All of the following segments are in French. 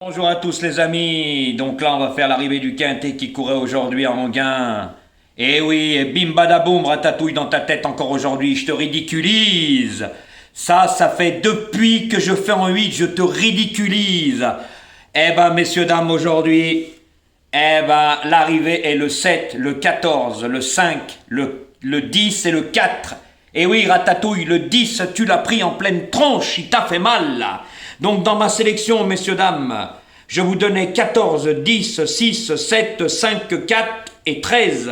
Bonjour à tous les amis, donc là on va faire l'arrivée du quintet qui courait aujourd'hui en Anguin. Eh oui, et bim badaboum, ratatouille dans ta tête encore aujourd'hui, je te ridiculise. Ça fait depuis que je fais en 8, je te ridiculise. Eh ben messieurs dames aujourd'hui, l'arrivée est le 7, le 14, le 5, le 10 et le 4. Eh oui ratatouille, le 10 tu l'as pris en pleine tronche, il t'a fait mal là. Donc dans ma sélection, messieurs, dames, je vous donnais 14, 10, 6, 7, 5, 4 et 13.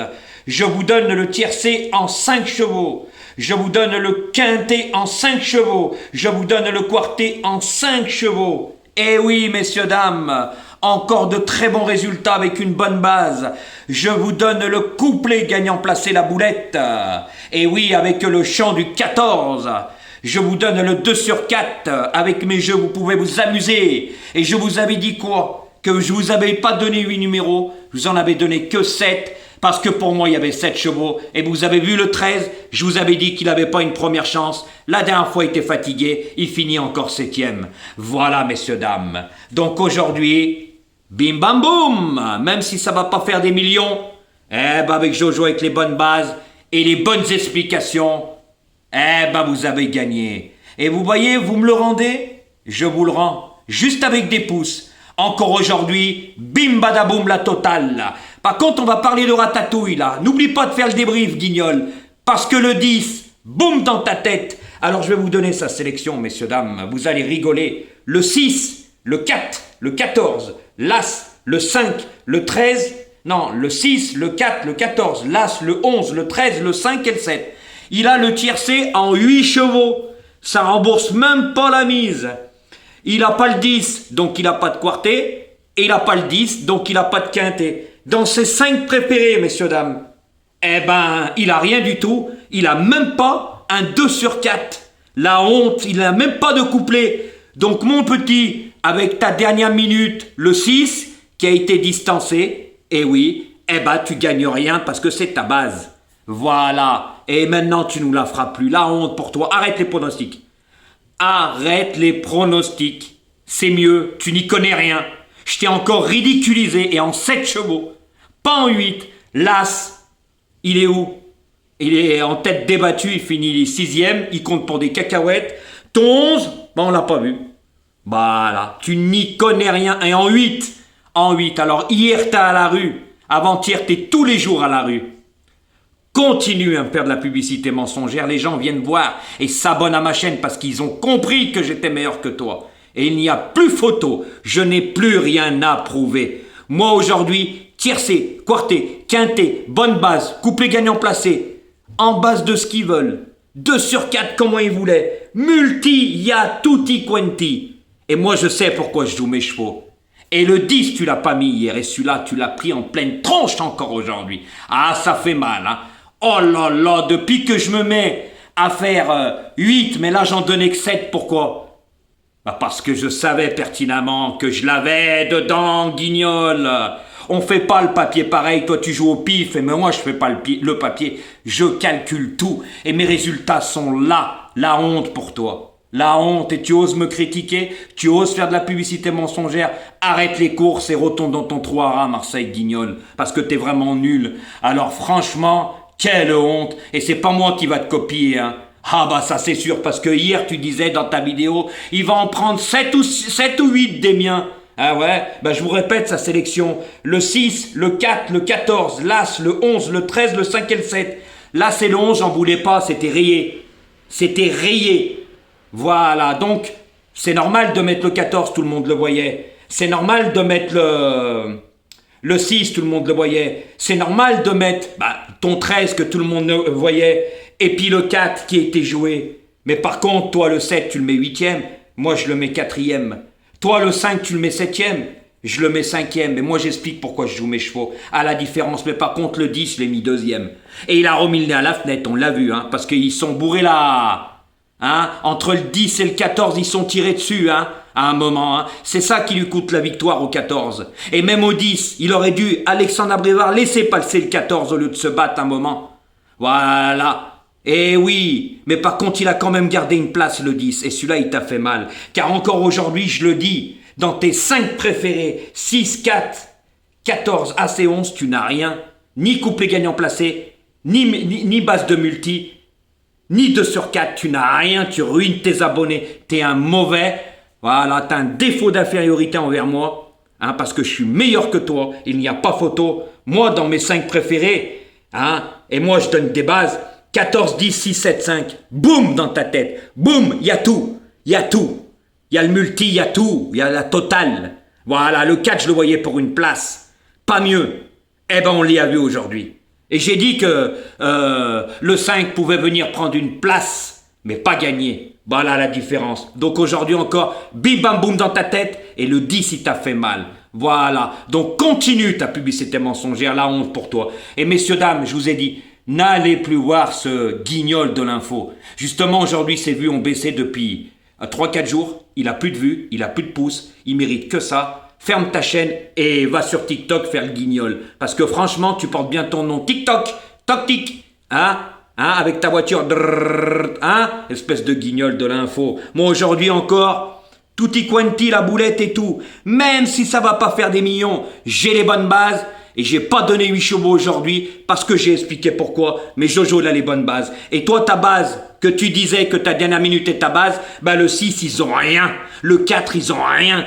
Je vous donne le tiercé en 5 chevaux. Je vous donne le quintet en 5 chevaux. Je vous donne le quartet en 5 chevaux. Eh oui, messieurs, dames, encore de très bons résultats avec une bonne base. Je vous donne le couplet gagnant placé la boulette. Et oui, avec le chant du 14. Je vous donne le 2 sur 4. Avec mes jeux, vous pouvez vous amuser. Et je vous avais dit quoi? Que je vous avais pas donné 8 numéros. Je vous en avais donné que 7. Parce que pour moi, il y avait 7 chevaux. Et vous avez vu le 13. Je vous avais dit qu'il n'avait pas une première chance. La dernière fois, il était fatigué. Il finit encore 7e. Voilà, messieurs, dames. Donc aujourd'hui, bim bam boum. Même si ça va pas faire des millions. Avec Jojo, avec les bonnes bases et les bonnes explications, vous avez gagné. Et vous voyez, vous me le rendez? Je vous le rends. Juste avec des pouces. Encore aujourd'hui, bim badaboum la totale. Par contre, on va parler de ratatouille là. N'oublie pas de faire le débrief, guignol. Parce que le 10, boum dans ta tête. Alors je vais vous donner sa sélection, messieurs, dames. Vous allez rigoler. Le 6, le 4, le 14, l'As, le 5, le 13. Non, le 6, le 4, le 14, l'As, le 11, le 13, le 5 et le 7. Il a le tiercé en 8 chevaux. Ça rembourse même pas la mise. Il n'a pas le 10, donc il n'a pas de quartet. Et il n'a pas le 10, donc il n'a pas de quintet. Dans ses 5 préférés, messieurs, dames, il n'a rien du tout. Il n'a même pas un 2 sur 4. La honte, il n'a même pas de couplet. Donc mon petit, avec ta dernière minute, le 6, qui a été distancé, tu gagnes rien parce que c'est ta base. Voilà. Et maintenant, tu nous la feras plus. La honte pour toi. Arrête les pronostics. Arrête les pronostics. C'est mieux. Tu n'y connais rien. Je t'ai encore ridiculisé et en 7 chevaux. Pas en 8. L'As, il est où? Il est en tête débattue. Il finit 6e. Il compte pour des cacahuètes. Ton 11, on l'a pas vu. Voilà. Tu n'y connais rien. Et en 8. En 8. Alors hier, t'es à la rue. Avant-hier, t'es tous les jours à la rue. Continue à me faire de la publicité mensongère, les gens viennent voir et s'abonnent à ma chaîne parce qu'ils ont compris que j'étais meilleur que toi. Et il n'y a plus photo, je n'ai plus rien à prouver. Moi aujourd'hui, tiercé, quartet, quintet, bonne base, couplet gagnant placé, en base de ce qu'ils veulent. 2 sur 4 comme ils voulaient, multi, ya tutti quanti. Et moi je sais pourquoi je joue mes chevaux. Et le 10 tu l'as pas mis hier et celui-là tu l'as pris en pleine tronche encore aujourd'hui. Ah ça fait mal hein. Oh là là, depuis que je me mets à faire 8, mais là j'en donnais que 7, pourquoi? Parce que je savais pertinemment que je l'avais dedans, guignol. On fait pas le papier pareil, toi tu joues au pif, mais moi je fais pas le papier, je calcule tout, et mes résultats sont là, la honte pour toi. La honte, et tu oses me critiquer, tu oses faire de la publicité mensongère, arrête les courses et retourne dans ton trou à rats, Marseille guignol, parce que t'es vraiment nul. Alors franchement, quelle honte! Et c'est pas moi qui va te copier, hein. Ça c'est sûr, parce que hier tu disais dans ta vidéo, il va en prendre 7 ou 8 des miens. Ah ouais? Je vous répète sa sélection. Le 6, le 4, le 14, l'As, le 11, le 13, le 5 et le 7. Là c'est le 11, j'en voulais pas, c'était rayé. C'était rayé. Voilà, donc c'est normal de mettre le 14, tout le monde le voyait. C'est normal de mettre le 6, tout le monde le voyait. C'est normal de mettre ton 13 que tout le monde voyait. Et puis le 4 qui était joué. Mais par contre, toi le 7, tu le mets 8e. Moi, je le mets 4e. Toi le 5, tu le mets 7e. Je le mets 5e. Mais moi, j'explique pourquoi je joue mes chevaux. À la différence. Mais par contre, le 10, je l'ai mis 2e. Et il a remis le nez à la fenêtre, on l'a vu. Hein, parce qu'ils sont bourrés là. Hein, entre le 10 et le 14, ils sont tirés dessus, hein, à un moment. Hein. C'est ça qui lui coûte la victoire au 14. Et même au 10, il aurait dû, Alexandre Abrévard, laisser passer le 14 au lieu de se battre un moment. Voilà. Eh oui, mais par contre, il a quand même gardé une place, le 10. Et celui-là, il t'a fait mal. Car encore aujourd'hui, je le dis, Dans tes 5 préférés, 6, 4, 14, As et 11, tu n'as rien. Ni couplet gagnant placé, ni base de multi, ni 2 sur 4, tu n'as rien, tu ruines tes abonnés, t'es un mauvais, voilà, t'as un défaut d'infériorité envers moi, hein, parce que je suis meilleur que toi, il n'y a pas photo, moi dans mes 5 préférés, hein, et moi je donne des bases, 14, 10, 6, 7, 5, boum dans ta tête, boum, il y a tout, il y a tout, il y a le multi, il y a tout, il y a la totale, voilà, le 4 je le voyais pour une place, pas mieux, eh ben on l'y a vu aujourd'hui. Et j'ai dit que le 5 pouvait venir prendre une place, mais pas gagner. Voilà la différence. Donc aujourd'hui encore, bim bam boum dans ta tête, et le 10 il t'a fait mal. Voilà. Donc continue ta publicité mensongère, la honte pour toi. Et messieurs, dames, je vous ai dit, n'allez plus voir ce guignol de l'info. Justement, aujourd'hui, ses vues ont baissé depuis 3-4 jours. Il a plus de vues, il a plus de pouces, il mérite que ça. Ferme ta chaîne et va sur TikTok faire le guignol. Parce que franchement, tu portes bien ton nom. TikTok, toc-tic, hein, avec ta voiture, drrrr, hein, espèce de guignol de l'info. Moi, aujourd'hui encore, tutti quanti, la boulette et tout. Même si ça va pas faire des millions, j'ai les bonnes bases. Et j'ai pas donné 8 chevaux aujourd'hui parce que j'ai expliqué pourquoi. Mais Jojo, il a les bonnes bases. Et toi, ta base, que tu disais que ta dernière minute est ta base, bah le 6, ils ont rien. Le 4, ils ont rien.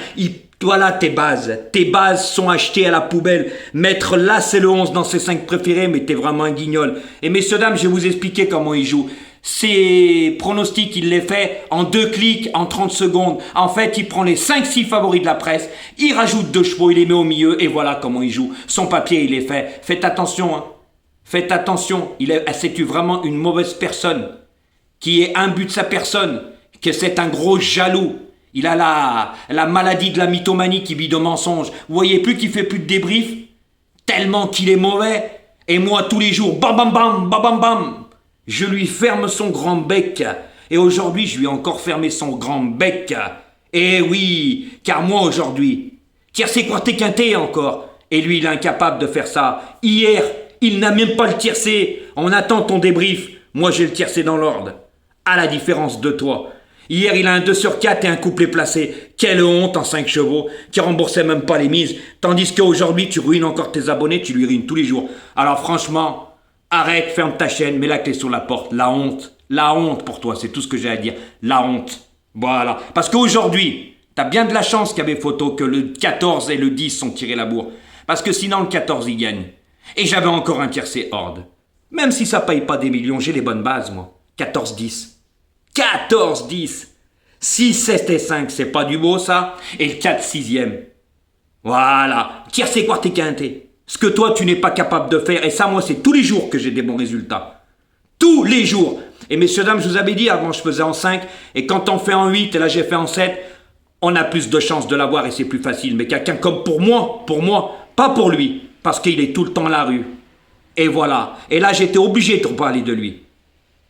Voilà tes bases. Tes bases sont achetées à la poubelle. Mettre là, c'est le 11 dans ses 5 préférés, mais t'es vraiment un guignol. Et messieurs, dames, je vais vous expliquer comment il joue. Ces pronostics, il les fait en 2 clics, en 30 secondes. En fait, il prend les 5-6 favoris de la presse, il rajoute 2 chevaux, il les met au milieu, et voilà comment il joue. Son papier, il est fait. Faites attention, hein. Faites attention. C'est vraiment une mauvaise personne, qui est imbu de sa personne, que c'est un gros jaloux. Il a la maladie de la mythomanie qui vit de mensonges. Vous voyez plus qu'il fait plus de débrief, tellement qu'il est mauvais. Et moi, tous les jours, bam bam bam, bam bam bam, je lui ferme son grand bec. Et aujourd'hui, je lui ai encore fermé son grand bec. Eh oui, car moi aujourd'hui, tiercé quarté quinté encore. Et lui, il est incapable de faire ça. Hier, il n'a même pas le tiercé. On attend ton débrief. Moi, j'ai le tiercé dans l'ordre. À la différence de toi. Hier, il a un 2 sur 4 et un couplet placé. Quelle honte en 5 chevaux, qui remboursait même pas les mises. Tandis qu'aujourd'hui, tu ruines encore tes abonnés, tu lui ruines tous les jours. Alors franchement, arrête, ferme ta chaîne, mets la clé sur la porte. La honte pour toi, c'est tout ce que j'ai à dire. La honte. Voilà. Parce qu'aujourd'hui, t'as bien de la chance qu'il y avait photo que le 14 et le 10 sont tirés la bourre. Parce que sinon, le 14, il gagne. Et j'avais encore un tiercé horde. Même si ça paye pas des millions, j'ai les bonnes bases, moi. 14-10. 14-10. 6, 7 et 5, c'est pas du beau ça. Et le 4, 6e. Voilà. Tiercé quarté quinté. Ce que toi, tu n'es pas capable de faire. Et ça, moi, c'est tous les jours que j'ai des bons résultats. Tous les jours. Et messieurs, dames, je vous avais dit, avant, je faisais en 5. Et quand on fait en 8, et là, j'ai fait en 7, on a plus de chances de l'avoir et c'est plus facile. Mais quelqu'un comme pour moi, pas pour lui. Parce qu'il est tout le temps à la rue. Et voilà. Et là, j'étais obligé de parler de lui.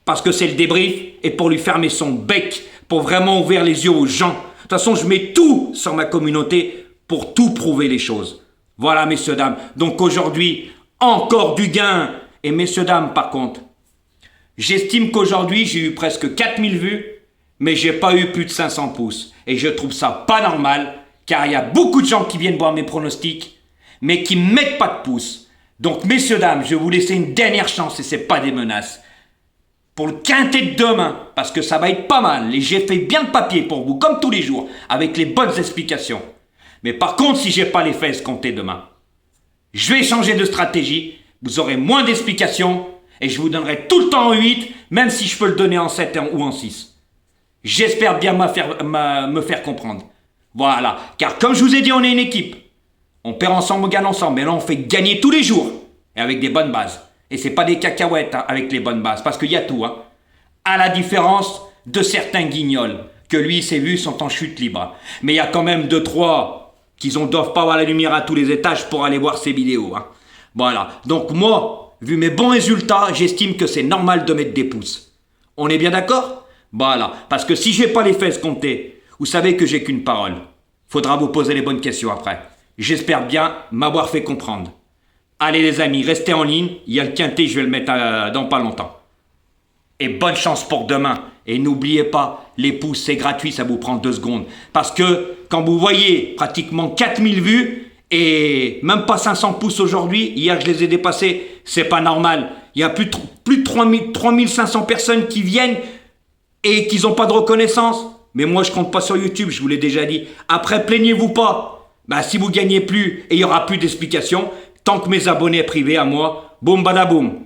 Parce que c'est le débrief et pour lui fermer son bec, pour vraiment ouvrir les yeux aux gens. De toute façon, je mets tout sur ma communauté pour tout prouver les choses. Voilà, messieurs, dames. Donc aujourd'hui, encore du gain. Et messieurs, dames, par contre, j'estime qu'aujourd'hui, j'ai eu presque 4000 vues, mais j'ai pas eu plus de 500 pouces. Et je trouve ça pas normal, car il y a beaucoup de gens qui viennent voir mes pronostics, mais qui ne mettent pas de pouces. Donc, messieurs, dames, je vais vous laisser une dernière chance et c'est pas des menaces. Pour le quintet de demain, parce que ça va être pas mal, et j'ai fait bien de papier pour vous, comme tous les jours, avec les bonnes explications. Mais par contre, si j'ai pas les faits escomptés demain, je vais changer de stratégie, vous aurez moins d'explications, et je vous donnerai tout le temps en 8, même si je peux le donner en 7 ou en 6. J'espère bien me faire comprendre. Voilà, car comme je vous ai dit, on est une équipe. On perd ensemble, on gagne ensemble, mais là on fait gagner tous les jours, et avec des bonnes bases. Et c'est pas des cacahuètes hein, avec les bonnes bases, parce qu'il y a tout. Hein. À la différence de certains guignols, que lui, ses vues sont en chute libre. Mais il y a quand même 2-3 qui doivent pas avoir la lumière à tous les étages pour aller voir ces vidéos. Hein. Voilà. Donc moi, vu mes bons résultats, j'estime que c'est normal de mettre des pouces. On est bien d'accord? Voilà. Parce que si j'ai pas les fesses comptées, vous savez que j'ai qu'une parole. Faudra vous poser les bonnes questions après. J'espère bien m'avoir fait comprendre. Allez les amis, restez en ligne, il y a le quintet, je vais le mettre dans pas longtemps. Et bonne chance pour demain. Et n'oubliez pas, les pouces, c'est gratuit, ça vous prend 2 secondes. Parce que quand vous voyez pratiquement 4000 vues et même pas 500 pouces aujourd'hui, hier je les ai dépassés, c'est pas normal. Il y a plus de 3500 personnes qui viennent et qui n'ont pas de reconnaissance. Mais moi je compte pas sur YouTube, je vous l'ai déjà dit. Après, plaignez-vous pas. Ben, si vous gagnez plus et il y aura plus d'explications, tant que mes abonnés privés à moi, boum badaboum.